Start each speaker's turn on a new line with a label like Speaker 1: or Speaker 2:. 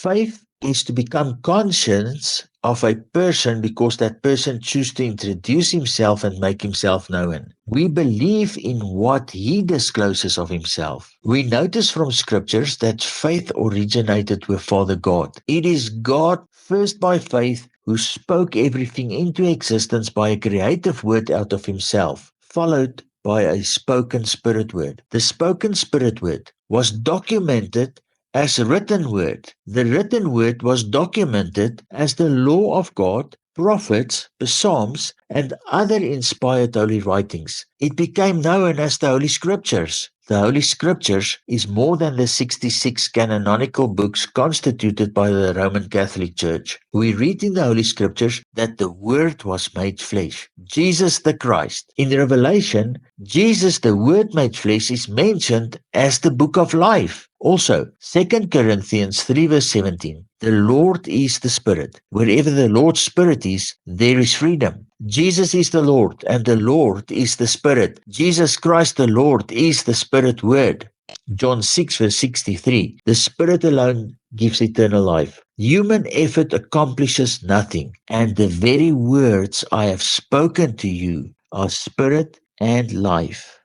Speaker 1: Faith is to become conscious of a person because that person chooses to introduce himself and make himself known. We believe in what he discloses of himself. We notice from scriptures that faith originated with Father God. It is God, first by faith, who spoke everything into existence by a creative word out of himself, followed by a spoken spirit word. The spoken spirit word was documented as a written word. The written word was documented as the law of God, prophets, psalms, and other inspired holy writings. It became known as the Holy Scriptures. The Holy Scriptures is more than the 66 canonical books constituted by the Roman Catholic Church. We read in the Holy Scriptures that the Word was made flesh, Jesus the Christ. In Revelation, Jesus the Word made flesh is mentioned as the book of life. Also, 2 Corinthians 3 verse 17, the Lord is the Spirit. Wherever the Lord's Spirit is, there is freedom. Jesus is the Lord, and the Lord is the Spirit. Jesus Christ the Lord is the Spirit Word. John 6 verse 63, the Spirit alone gives eternal life. Human effort accomplishes nothing, and the very words I have spoken to you are spirit and life.